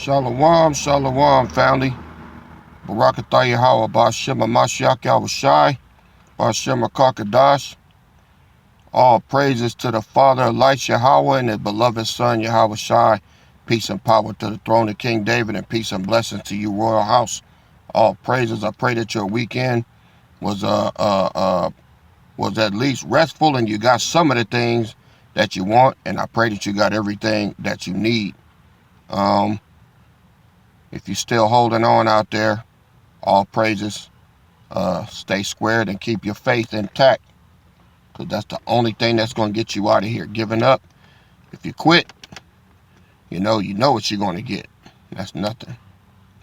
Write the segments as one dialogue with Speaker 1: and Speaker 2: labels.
Speaker 1: Shalom, shalom, family. Barakatah Yahweh, Ba'ashem Mashiach Yahushai, Ba'ashem Kakadash. All praises to the Father of lights, Yahweh, and his beloved Son, Yahushai. Peace and power to the throne of King David, and peace and blessings to you, royal house. All praises. I pray that your weekend was at least restful, and you got some of the things that you want, and I pray that you got everything that you need. If you're still holding on out there, all praises. Stay squared and keep your faith intact, because that's the only thing that's going to get you out of here. Giving up, if you quit, you know what you're going to get. That's nothing.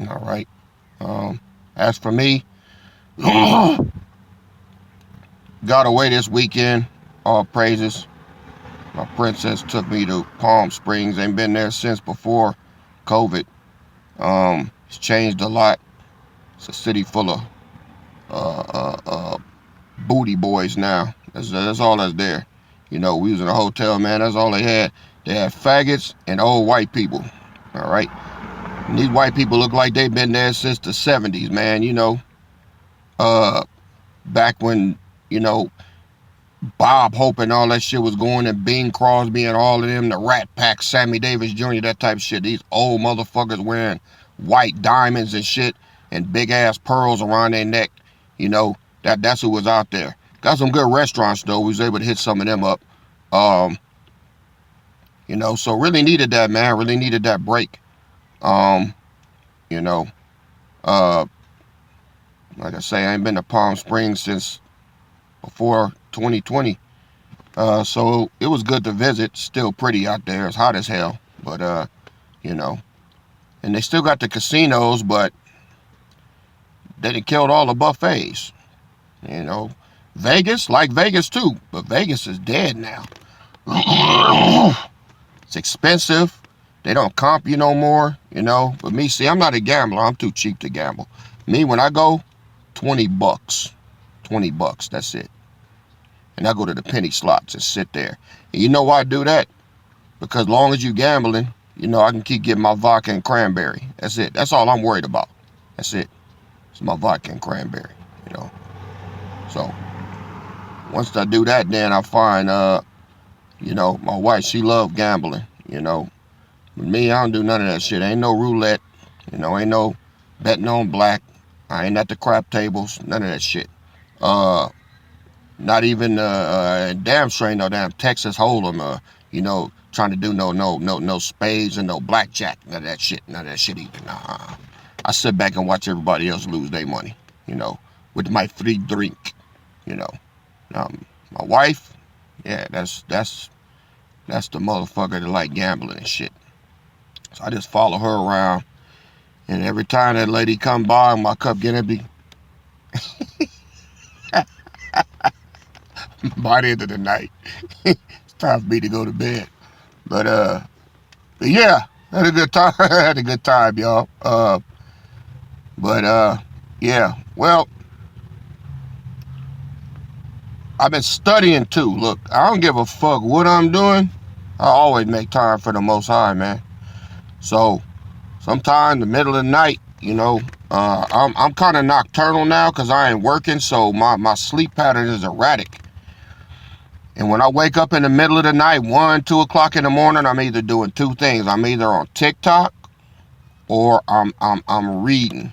Speaker 1: All right. As for me, got away this weekend. All praises. My princess took me to Palm Springs. Ain't been there since before COVID. It's changed a lot. It's a city full of booty boys now. That's all that's there. We was in a hotel, man. That's all they had. They had faggots and old white people. All right. And these white people look like they've been there since the 70s, man. Back when, Bob Hope and all that shit was going, and Bing Crosby and all of them, the Rat Pack, Sammy Davis Jr., that type of shit. These old motherfuckers wearing white diamonds and shit and big ass pearls around their neck. That's who was out there. Got some good restaurants though. We was able to hit some of them up. So really needed that, man. Really needed that break. Like I say, I ain't been to Palm Springs since before 2020. So it was good to visit. Still pretty out there. It's hot as hell. But and they still got the casinos, but they done killed all the buffets. Vegas, like Vegas too, but Vegas is dead now. It's expensive. They don't comp you no more, But me, see, I'm not a gambler. I'm too cheap to gamble. Me, when I go, $20. $20, that's it. And I go to the penny slots and sit there. And you know why I do that? Because long as you gambling, I can keep getting my vodka and cranberry. That's it. That's all I'm worried about. That's it. It's my vodka and cranberry, So once I do that, then I find, my wife, she loves gambling, With me, I don't do none of that shit. Ain't no roulette, ain't no betting on black. I ain't at the crap tables, none of that shit. Not even, damn straight, no damn Texas Hold'em, trying to do no spades and no blackjack, none of that shit either. Nah. I sit back and watch everybody else lose their money, with my free drink, my wife, yeah, that's the motherfucker that like gambling and shit. So I just follow her around, and every time that lady come by, my cup get empty. By the end of the night, it's time for me to go to bed. But yeah, had a good time. Had a good time, y'all. Yeah. Well, I've been studying too. Look, I don't give a fuck what I'm doing. I always make time for the Most High, man. So, sometime in the middle of the night, I'm kind of nocturnal now because I ain't working, so my sleep pattern is erratic. And when I wake up in the middle of the night, 1, 2 o'clock in the morning, I'm either doing two things. I'm either on TikTok or I'm reading.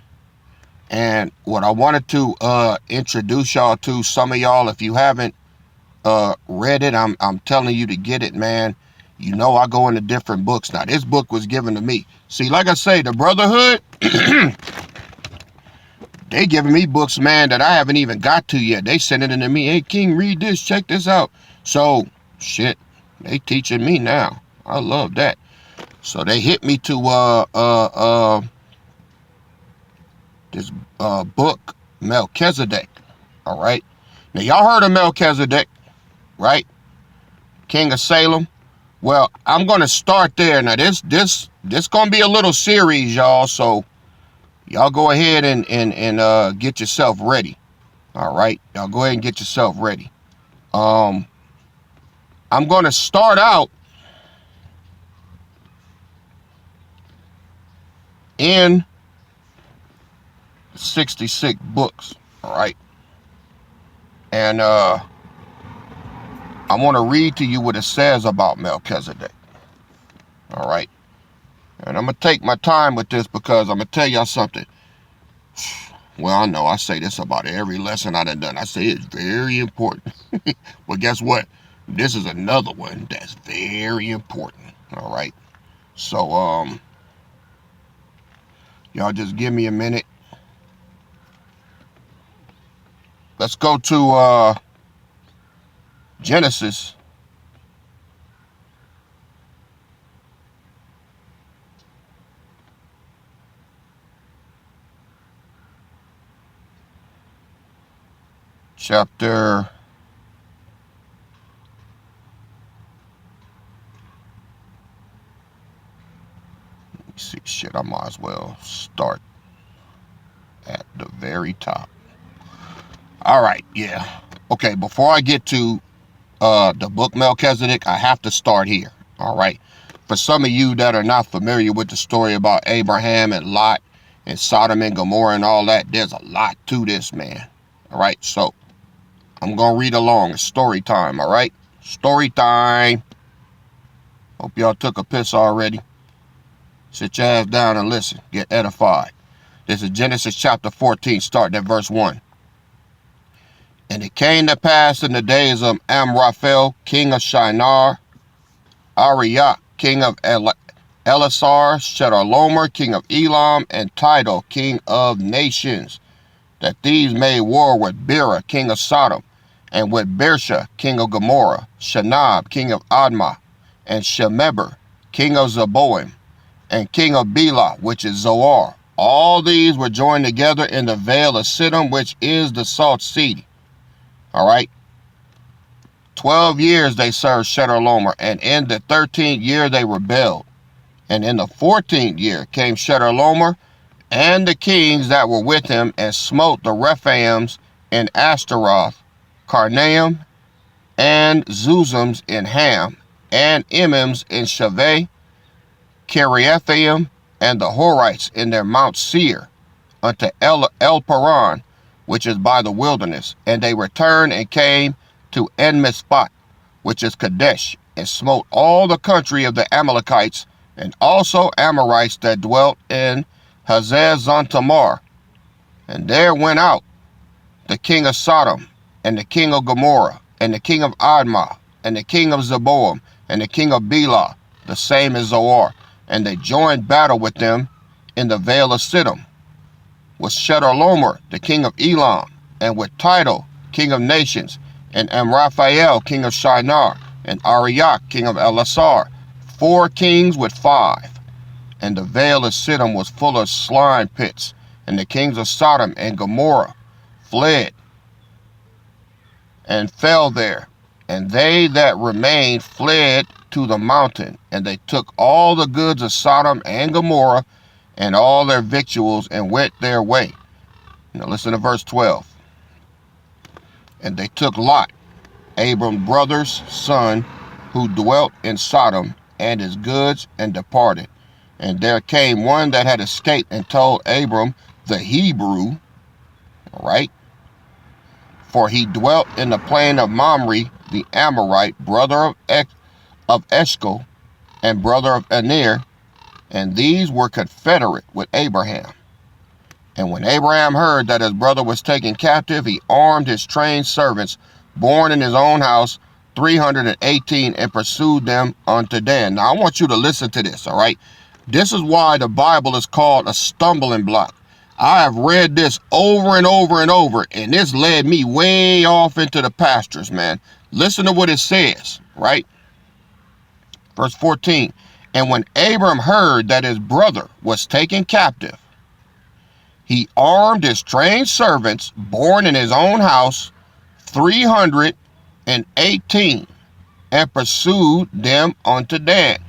Speaker 1: And what I wanted to introduce y'all to, some of y'all, if you haven't read it, I'm telling you to get it, man. I go into different books. Now, this book was given to me. See, like I say, the Brotherhood, they giving me books, man, that I haven't even got to yet. They sending it to me. Hey, King, read this. Check this out. So, shit, they teaching me now. I love that. So they hit me to this book, Melchizedek. All right. Now, y'all heard of Melchizedek, right? King of Salem. Well, I'm going to start there. Now, this going to be a little series, y'all. So, y'all go ahead and get yourself ready. All right. Y'all go ahead and get yourself ready. I'm going to start out in 66 books, all right? And I want to read to you what it says about Melchizedek, all right? And I'm going to take my time with this because I'm going to tell y'all something. Well, I know I say this about every lesson I done. I say it's very important. But guess what? This is another one that's very important, all right? So, y'all just give me a minute. Let's go to Genesis. Chapter 6. Shit, I might as well start at the very top. All right, yeah. Okay, before I get to the book Melchizedek, I have to start here. All right. For some of you that are not familiar with the story about Abraham and Lot and Sodom and Gomorrah and all that, there's a lot to this, man. All right, so I'm going to read along. It's story time, all right? Story time. Hope y'all took a piss already. Sit your ass down and listen. Get edified. This is Genesis chapter 14, starting at verse 1. And it came to pass in the days of Amraphel, king of Shinar, Arioch, king of Elasar, Chedorlaomer, king of Elam, and Tidal, king of nations, that these made war with Bera, king of Sodom, and with Bersha, king of Gomorrah, Shanab, king of Admah, and Shemeber, king of Zeboim, and king of Bela, which is Zoar. All these were joined together in the vale of Siddim, which is the salt sea. All right. 12 years they served Chedorlaomer, and in the 13th year they rebelled. And in the 14th year came Chedorlaomer and the kings that were with him, and smote the Rephaims in Ashtaroth, Karnaim, and Zuzims in Ham, and Emims in Shaveh, Kiriathaim, and the Horites in their Mount Seir, unto El Paran, which is by the wilderness. And they returned and came to En-Mishpat, which is Kadesh, and smote all the country of the Amalekites, and also Amorites that dwelt in Hazazon-Tamar. And there went out the king of Sodom, and the king of Gomorrah, and the king of Admah, and the king of Zeboim, and the king of Bela, the same as Zoar. And they joined battle with them in the vale of Siddim, with Chedorlaomer, the king of Elam, and with Tidal, king of nations, and Amraphel, king of Shinar, and Arioch, king of Elasar, 4 kings with 5. And the vale of Siddim was full of slime pits, and the kings of Sodom and Gomorrah fled and fell there. And they that remained fled to the mountain, and they took all the goods of Sodom and Gomorrah, and all their victuals, and went their way. Now listen to verse 12. And they took Lot, Abram's brother's son, who dwelt in Sodom, and his goods, and departed. And there came one that had escaped, and told Abram the Hebrew, all right, for he dwelt in the plain of Mamre, the Amorite, brother of Eshcol, and brother of Aner, and these were confederate with Abraham. And when Abraham heard that his brother was taken captive, he armed his trained servants, born in his own house, 318, and pursued them unto Dan. Now, I want you to listen to this, all right? This is why the Bible is called a stumbling block. I have read this over and over and over, and this led me way off into the pastures, man. Listen to what it says, right? Verse 14. And when Abram heard that his brother was taken captive, he armed his trained servants, born in his own house, 318, and pursued them unto Dan.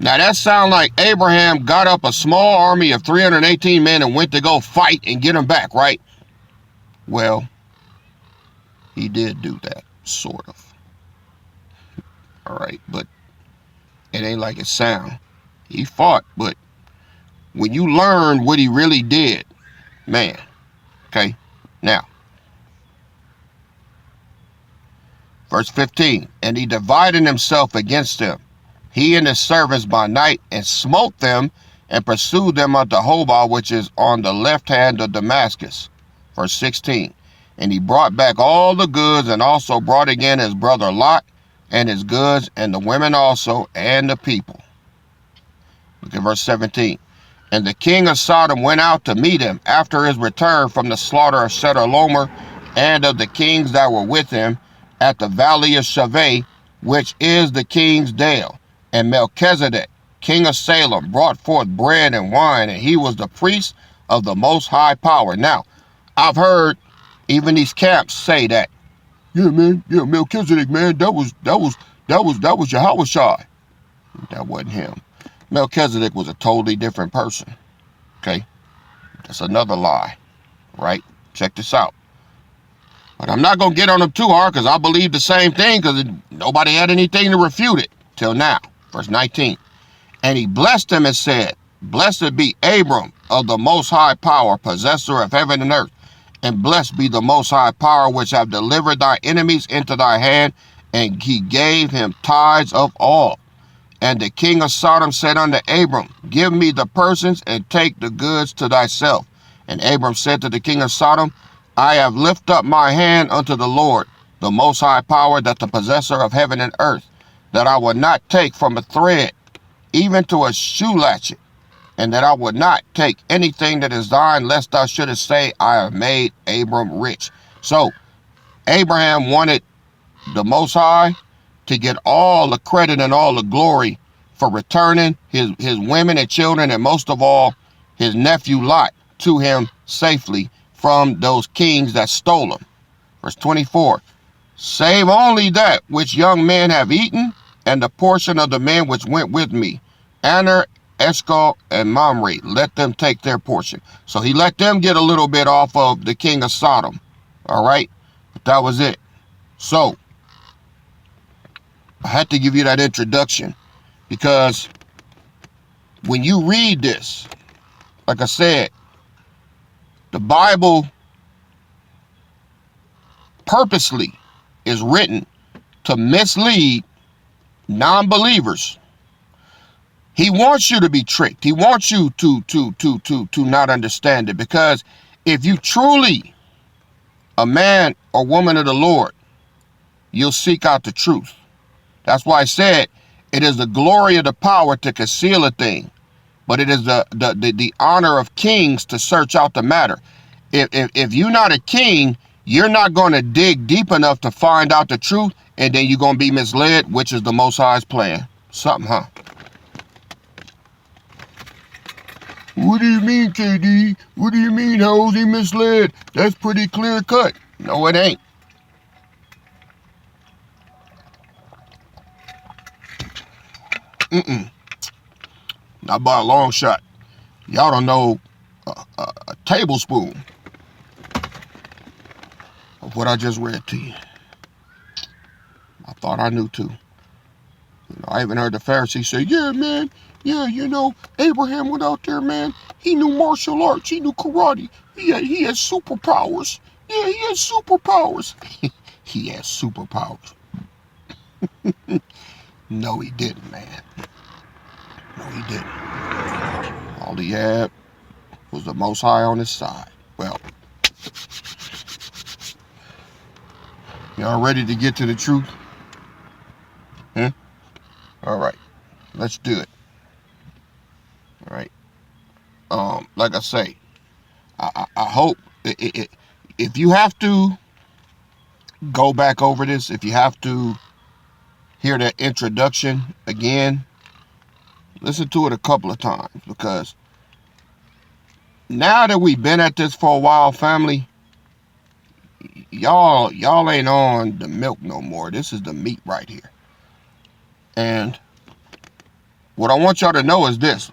Speaker 1: Now that sounds like Abraham got up a small army of 318 men and went to go fight and get them back, right? Well, he did do that, sort of. All right, but it ain't like it sound. He fought, but when you learn what he really did, man, okay? Now, verse 15, and he divided himself against them, he and his servants by night, and smote them, and pursued them unto Hobah, which is on the left hand of Damascus. Verse 16, and he brought back all the goods, and also brought again his brother Lot, and his goods, and the women also, and the people. Look at verse 17. And the king of Sodom went out to meet him after his return from the slaughter of Chedorlaomer and of the kings that were with him at the valley of Shaveh, which is the king's dale. And Melchizedek, king of Salem, brought forth bread and wine, and he was the priest of the most high power. Now, I've heard even these camps say that, yeah, man, yeah, Melchizedek, man, that was Yahushua. That wasn't him. Melchizedek was a totally different person. Okay? That's another lie. Right? Check this out. But I'm not going to get on him too hard because I believe the same thing because nobody had anything to refute it till now. Verse 19. And he blessed him and said, blessed be Abram of the most high power, possessor of heaven and earth. And blessed be the most high power which have delivered thy enemies into thy hand. And he gave him tithes of all. And the king of Sodom said unto Abram, give me the persons and take the goods to thyself. And Abram said to the king of Sodom, I have lifted up my hand unto the Lord, the most high power, that the possessor of heaven and earth, that I would not take from a thread, even to a shoe latchet, and that I would not take anything that is thine, lest thou shouldest say, I have made Abram rich. So Abraham wanted the Most High to get all the credit and all the glory for returning his women and children, and most of all, his nephew Lot to him safely from those kings that stole him. Verse 24, save only that which young men have eaten, and the portion of the men which went with me, Aner, Eshcol, and Mamre, let them take their portion. So he let them get a little bit off of the king of Sodom. All right, but that was it. So I had to give you that introduction because when you read this, like I said, the Bible purposely is written to mislead non-believers. He wants you to be tricked. He wants you to not understand it, because if you truly a man or woman of the Lord, you'll seek out the truth. That's why I said it is the glory of the power to conceal a thing, but it is the honor of kings to search out the matter. If you're not a king, you're not going to dig deep enough to find out the truth, and then you're going to be misled, which is the Most High's plan. Something, huh? What do you mean, KD? What do you mean, how is he misled? That's pretty clear cut. No, it ain't. Not by a long shot. Y'all don't know a tablespoon of what I just read to you. I thought I knew too. I even heard the Pharisees say, yeah, man, yeah, Abraham went out there, man. He knew martial arts. He knew karate. He had superpowers. Yeah, he had superpowers. He had superpowers. No, he didn't, man. No, he didn't. All he had was the Most High on his side. Well, y'all ready to get to the truth? All right, let's do it. All right. Like I say, I hope if you have to go back over this, if you have to hear that introduction again, listen to it a couple of times, because now that we've been at this for a while, family, y'all ain't on the milk no more. This is the meat right here. And what I want y'all to know is this.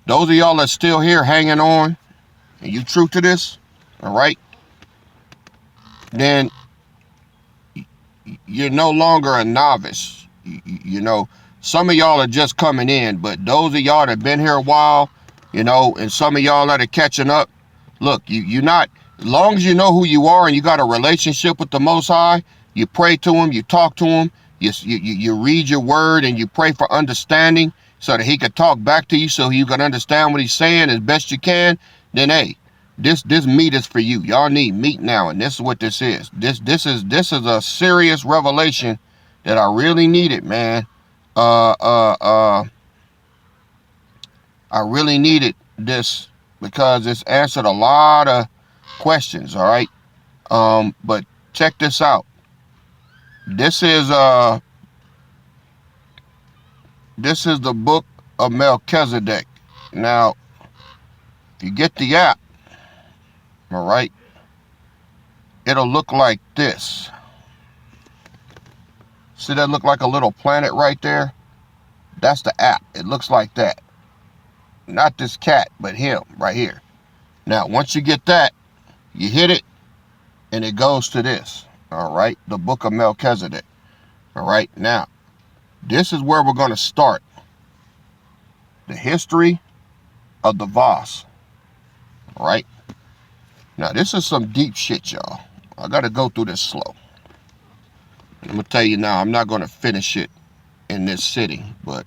Speaker 1: Those of y'all that's still here hanging on, and you true to this, all right, then you're no longer a novice. Some of y'all are just coming in, but those of y'all that have been here a while, you know, and some of y'all that are catching up, look, you're not, as long as you know who you are and you got a relationship with the Most High, you pray to him, you talk to him, you read your word and you pray for understanding so that he could talk back to you so you can understand what he's saying as best you can, then hey, this meat is for you. Y'all need meat now, and this is what this is. This is a serious revelation that I really needed, man. I really needed this because it's answered a lot of questions, all right? But check this out. This is the book of Melchizedek. Now, if you get the app, all right, it'll look like this. See that look like a little planet right there? That's the app. It looks like that. Not this cat, but him right here. Now, once you get that, you hit it, and it goes to this. All right, the book of Melchizedek. All right, now, this is where we're going to start. The history of the Vase. All right. Now, this is some deep shit, y'all. I got to go through this slow. I'm going to tell you now, I'm not going to finish it in this sitting, but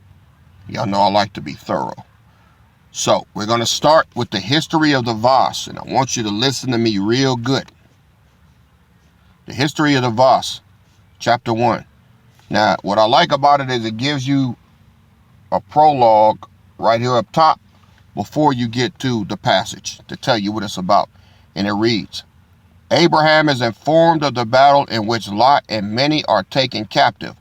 Speaker 1: y'all know I like to be thorough. So, we're going to start with the history of the Vase, and I want you to listen to me real good. The history of the Vase, chapter 1. Now, what I like about it is it gives you a prologue right here up top before you get to the passage to tell you what it's about. And it reads, Abraham is informed of the battle in which Lot and many are taken captive.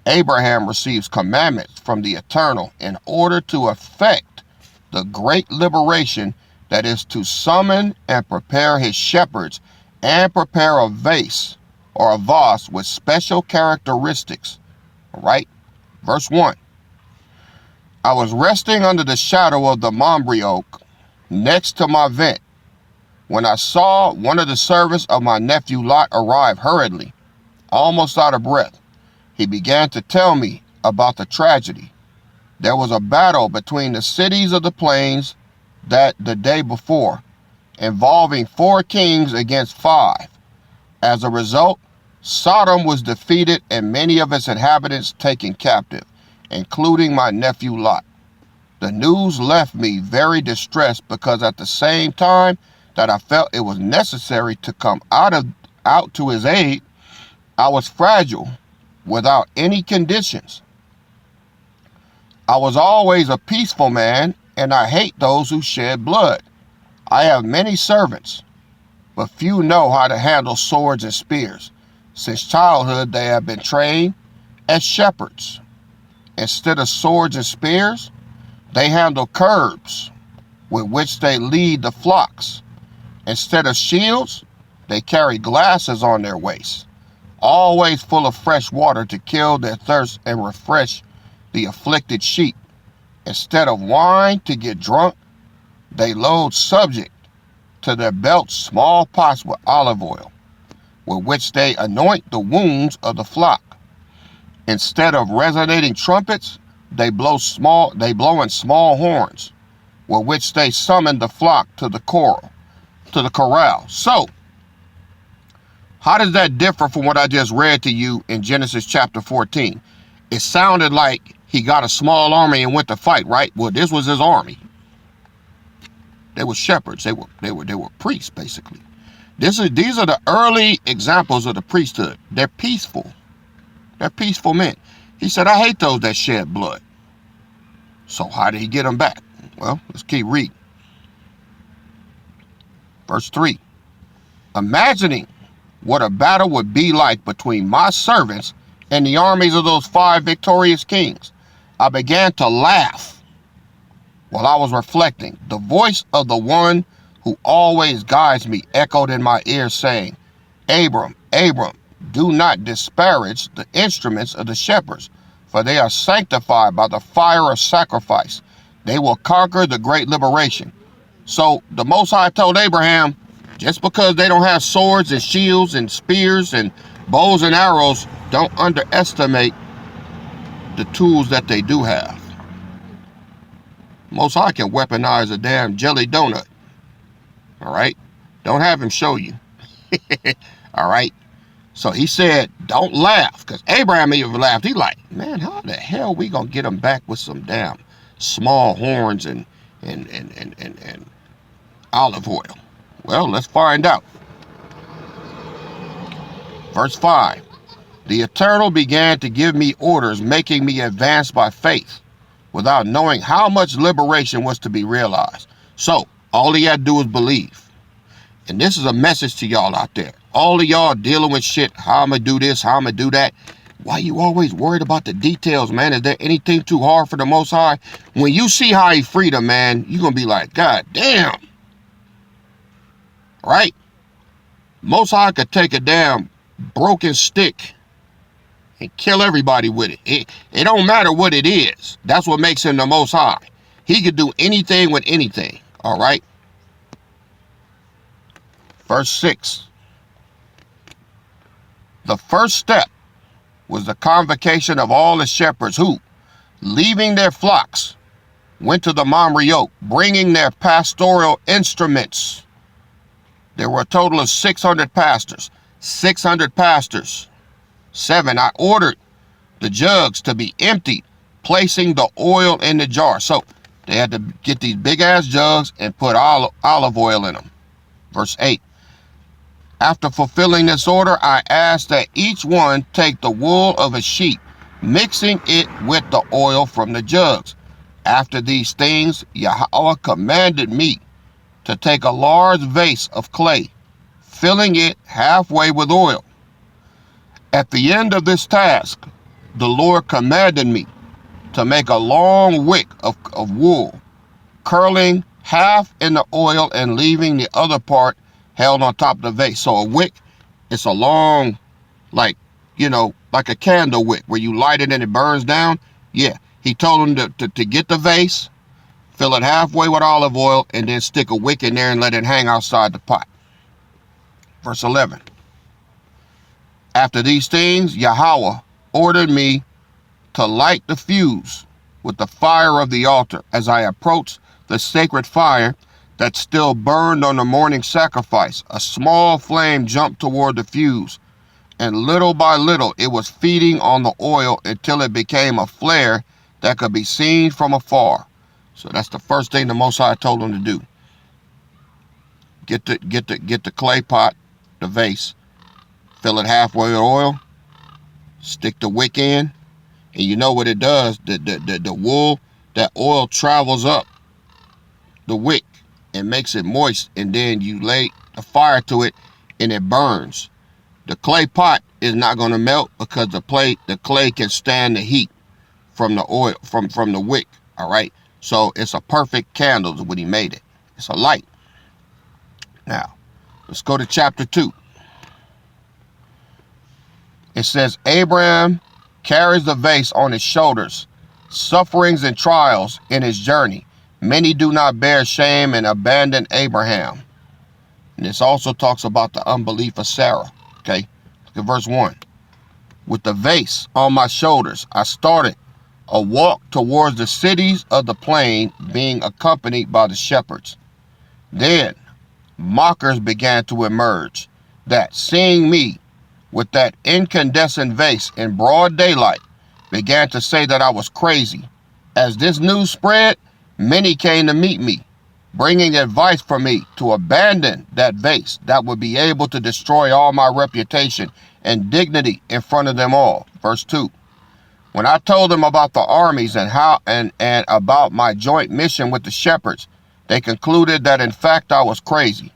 Speaker 1: Abraham receives commandments from the Eternal in order to effect the great liberation that is to summon and prepare his shepherds and prepare a vase or a vase with special characteristics. All right, verse 1. I was resting under the shadow of the mulberry oak next to my vent when I saw one of the servants of my nephew Lot arrive hurriedly, almost out of breath. He began to tell me about the tragedy. There was a battle between the cities of the plains that the day before, involving 4 kings against 5. As a result, Sodom was defeated and many of its inhabitants taken captive, including my nephew Lot. The news left me very distressed because at the same time that I felt it was necessary to come out to his aid, I was fragile without any conditions. I was always a peaceful man, and I hate those who shed blood. I have many servants, but few know how to handle swords and spears. Since childhood, they have been trained as shepherds. Instead of swords and spears, they handle curbs with which they lead the flocks. Instead of shields, they carry glasses on their waists, always full of fresh water to kill their thirst and refresh the afflicted sheep. Instead of wine to get drunk, they load subject to their belts small pots with olive oil, with which they anoint the wounds of the flock. Instead of resonating trumpets, they blow in small horns, with which they summon the flock to the corral. So, how does that differ from what I just read to you in Genesis chapter 14? It sounded like he got a small army and went to fight, right? Well, this was his army. They were shepherds. They were priests, basically. These are the early examples of the priesthood. They're peaceful. They're peaceful men. He said, I hate those that shed blood. So how did he get them back? Well, let's keep reading. Verse 3. Imagining what a battle would be like between my servants and the armies of those 5 victorious kings, I began to laugh while I was reflecting. The voice of the one who always guides me echoed in my ear, saying, Abram, Abram, do not disparage the instruments of the shepherds, for they are sanctified by the fire of sacrifice. They will conquer the great liberation. So the Most High told Abraham, just because they don't have swords and shields and spears and bows and arrows, don't underestimate the tools that they do have. Most High can weaponize a damn jelly donut. All right? Don't have him show you. All right? So he said, don't laugh. Because Abraham even laughed. He like, man, how the hell we going to get him back with some damn small horns and olive oil? Well, let's find out. Verse 5. The Eternal began to give me orders, making me advance by faith, without knowing how much liberation was to be realized. So, all he had to do was believe. And this is a message to y'all out there. All of y'all dealing with shit, how I'm going to do this, how I'm going to do that. Why you always worried about the details, man? Is there anything too hard for the Most High? When you see how he freed him, man, you're going to be like, God damn. Right? Most High could take a damn broken stick and kill everybody with it. It don't matter what it is. That's what makes him the Most High. He could do anything with anything. All right? Verse 6. The first step was the convocation of all the shepherds who, leaving their flocks, went to the Mamre oak, bringing their pastoral instruments. There were a total of 600 pastors. 600 pastors. 7, I ordered the jugs to be emptied, placing the oil in the jar. So they had to get these big ass jugs and put olive oil in them. Verse 8. After fulfilling this order, I asked that each one take the wool of a sheep, mixing it with the oil from the jugs. After these things, Yahweh commanded me to take a large vase of clay, filling it halfway with oil. At the end of this task, the Lord commanded me to make a long wick of wool, curling half in the oil and leaving the other part held on top of the vase. So a wick, it's a long, like a candle wick where you light it and it burns down. Yeah, he told him to get the vase, fill it halfway with olive oil, and then stick a wick in there and let it hang outside the pot. Verse 11. After these things, Yahweh ordered me to light the fuse with the fire of the altar. As I approached the sacred fire that still burned on the morning sacrifice, a small flame jumped toward the fuse, and little by little it was feeding on the oil until it became a flare that could be seen from afar. So that's the first thing the Most High told him to do. Get the clay pot, the vase, fill it halfway with oil, stick the wick in, and you know what it does? The wool, that oil travels up the wick and makes it moist, and then you lay a fire to it and it burns. The clay pot is not going to melt because the clay can stand the heat from the oil, from the wick. All right, so it's a perfect candle is what he made it. It's a light. Now let's go to chapter 2. It says, Abraham carries the vase on his shoulders, sufferings and trials in his journey. Many do not bear shame and abandon Abraham. And this also talks about the unbelief of Sarah. Okay, look at verse 1. With the vase on my shoulders, I started a walk towards the cities of the plain, being accompanied by the shepherds. Then mockers began to emerge, that seeing me with that incandescent vase in broad daylight, began to say that I was crazy. As this news spread, many came to meet me, bringing advice for me to abandon that vase that would be able to destroy all my reputation and dignity in front of them all. Verse 2. When I told them about the armies and how and about my joint mission with the shepherds, they concluded that in fact I was crazy.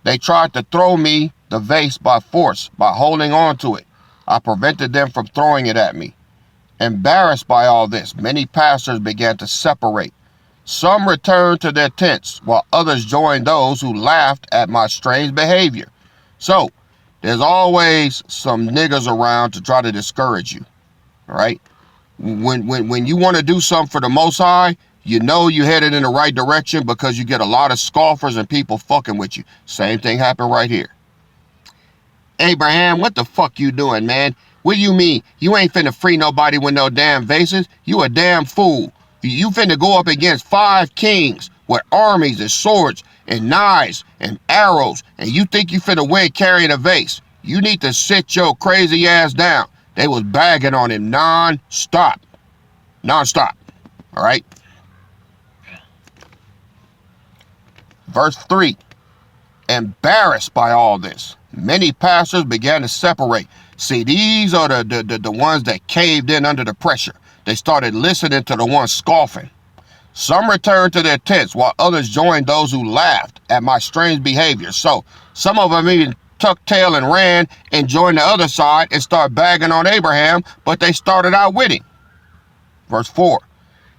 Speaker 1: They tried to throw me the vase by force by holding on to it. I prevented them from throwing it at me. Embarrassed by all this, many pastors began to separate. Some returned to their tents, while others joined those who laughed at my strange behavior. So, there's always some niggas around to try to discourage you. All right? When you want to do something for the Most High, you know you're headed in the right direction because you get a lot of scoffers and people fucking with you. Same thing happened right here. Abraham, what the fuck you doing, man? What do you mean? You ain't finna free nobody with no damn vases? You a damn fool. You finna go up against 5 kings with armies and swords and knives and arrows, and you think you finna win carrying a vase? You need to sit your crazy ass down. They was bagging on him non-stop. Non-stop. All right? Verse 3. Embarrassed by all this, many pastors began to separate. See, these are the ones that caved in under the pressure. They started listening to the ones scoffing. Some returned to their tents, while others joined those who laughed at my strange behavior. So some of them even tucked tail and ran and joined the other side and started bagging on Abraham, but they started out with him. Verse 4.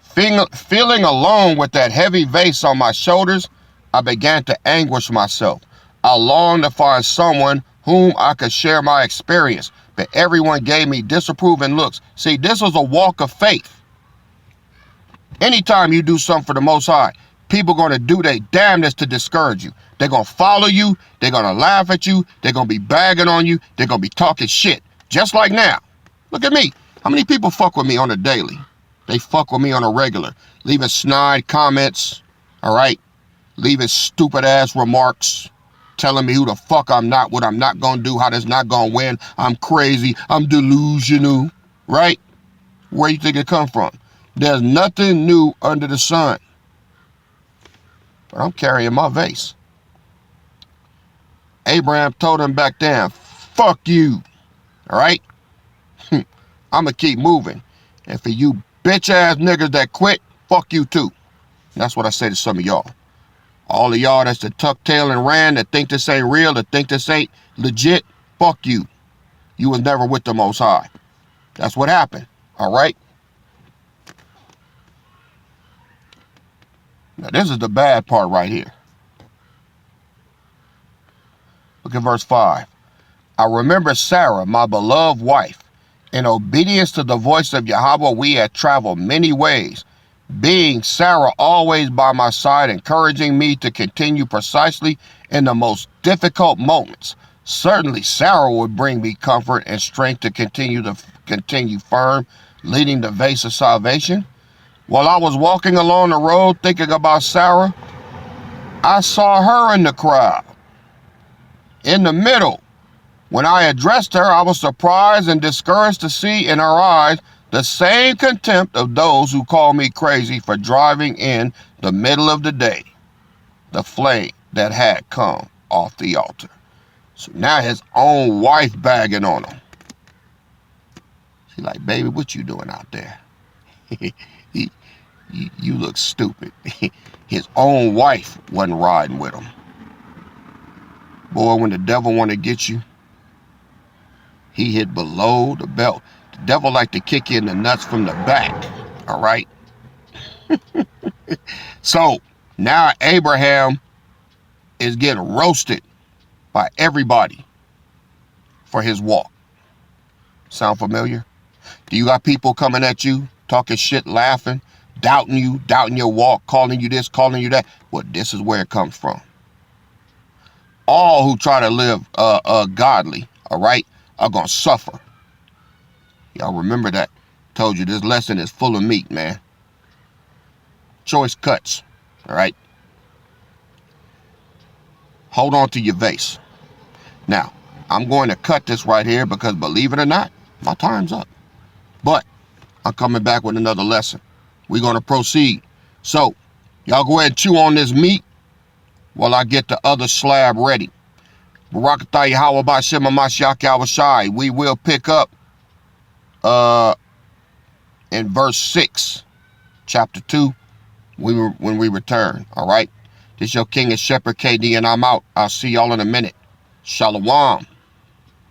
Speaker 1: Feeling alone with that heavy vase on my shoulders, I began to anguish myself. I longed to find someone whom I could share my experience, but everyone gave me disapproving looks. See, this was a walk of faith. Anytime you do something for the Most High, people are going to do their damnedest to discourage you. They're going to follow you. They're going to laugh at you. They're going to be bagging on you. They're going to be talking shit. Just like now. Look at me. How many people fuck with me on a daily? They fuck with me on a regular. Leaving snide comments. All right. Leaving stupid ass remarks. Telling me who the fuck I'm not, what I'm not going to do, how this not going to win. I'm crazy. I'm delusional. Right? Where you think it come from? There's nothing new under the sun. But I'm carrying my vase. Abraham told him back then, fuck you. All right? I'm going to keep moving. And for you bitch ass niggas that quit, fuck you too. And that's what I say to some of y'all. All of y'all that's the tuck tail and ran, that think this ain't real, that think this ain't legit, fuck you. You was never with the Most High. That's what happened. All right? Now this is the bad part right here. Look at verse 5. I remember Sarah, my beloved wife. In obedience to the voice of Yahweh, we had traveled many ways. Being Sarah always by my side, encouraging me to continue precisely in the most difficult moments. Certainly Sarah would bring me comfort and strength to continue firm, leading the vase of salvation. While I was walking along the road thinking about Sarah, I saw her in the crowd. In the middle. When I addressed her, I was surprised and discouraged to see in her eyes the same contempt of those who call me crazy for driving in the middle of the day the flame that had come off the altar. So now his own wife bagging on him. She's like, baby, what you doing out there? You look stupid. His own wife wasn't riding with him. Boy, when the devil want to get you, he hit below the belt. The devil like to kick you in the nuts from the back. All right? So now Abraham is getting roasted by everybody for his walk. Sound familiar? Do you got people coming at you, talking shit, laughing, doubting you, doubting your walk, calling you this, calling you that? Well, this is where it comes from. All who try to live godly, all right, are going to suffer. Y'all remember that. Told you this lesson is full of meat, man. Choice cuts, all right? Hold on to your vase. Now, I'm going to cut this right here because, believe it or not, my time's up. But I'm coming back with another lesson. We're going to proceed. So, y'all go ahead and chew on this meat while I get the other slab ready. Barakatah Yahweh B'Shem HaMashiach Yahushai. We will pick up in verse 6, chapter 2, when we return. All right? This your King and Shepherd KD, and I'm out. I'll see y'all in a minute. Shalom.